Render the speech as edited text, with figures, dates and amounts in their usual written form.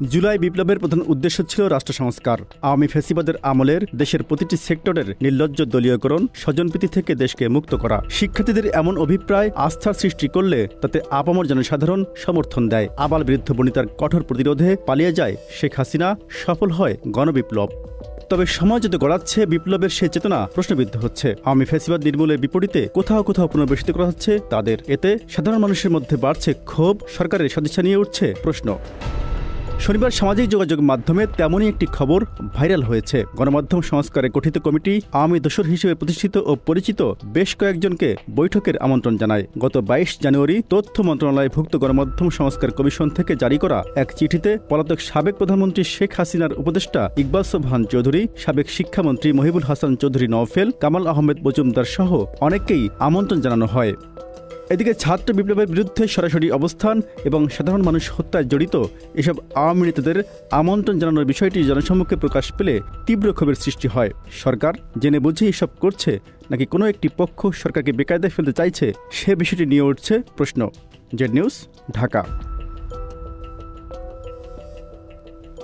জুলাই বিপ্লবের প্রধান উদ্দেশ্য ছিল রাষ্ট্র সংস্কার। আওয়ামী ফ্যাসিবাদের আমলের দেশের প্রতিটি সেক্টরের নির্লজ্জ দলীয়করণ, স্বজনপ্রীতি থেকে দেশকে মুক্ত করা। শিক্ষার্থীদের এমন অভিপ্রায় আস্থার সৃষ্টি করলে তাতে আপামর জনসাধারণ সমর্থন দেয়। আবাল বৃদ্ধ বনিতার কঠোর প্রতিরোধে পালিয়ে যায় শেখ হাসিনা, সফল হয় গণবিপ্লব। তবে সমাজ যত গড়াচ্ছে, বিপ্লবের সে চেতনা প্রশ্নবিদ্ধ হচ্ছে। আওয়ামী ফ্যাসিবাদ নির্মূলের বিপরীতে কোথাও কোথাও পুনর্বাসিত করা হচ্ছে তাদের। এতে সাধারণ মানুষের মধ্যে বাড়ছে ক্ষোভ, সরকারের সদিচ্ছা নিয়ে উঠছে প্রশ্ন। শনিবার সামাজিক যোগাযোগ মাধ্যমে তেমনই একটি খবর ভাইরাল হয়েছে। গণমাধ্যম সংস্কারে গঠিত কমিটি আওয়ামী দোসর হিসেবে প্রতিষ্ঠিত ও পরিচিত বেশ কয়েকজনকে বৈঠকের আমন্ত্রণ জানায়। গত ২২ জানুয়ারি তথ্য মন্ত্রণালয়ভুক্ত গণমাধ্যম সংস্কার কমিশন থেকে জারি করা এক চিঠিতে পলাতক সাবেক প্রধানমন্ত্রী শেখ হাসিনার উপদেষ্টা ইকবাল সোবহান চৌধুরী, সাবেক শিক্ষামন্ত্রী মহিবুল হাসান চৌধুরী নওফেল, কামাল আহমেদ মজুমদার সহ অনেককেই আমন্ত্রণ জানানো হয়। এদিকে ছাত্র বিপ্লবের বিরুদ্ধে সরাসরি অবস্থান এবং সাধারণ মানুষ হত্যায় জড়িত এসব আওয়ামী নেতাদের আমন্ত্রণ জানানোর বিষয়টি জনসম্মুখে প্রকাশ পেলে তীব্র ক্ষোভের সৃষ্টি হয়। সরকার জেনে বুঝে এসব করছে নাকি কোনো একটি পক্ষ সরকারকে বেকায়দায় ফেলতে চাইছে, সে বিষয়টি নিয়ে উঠছে প্রশ্ন। Z news, Dhaka.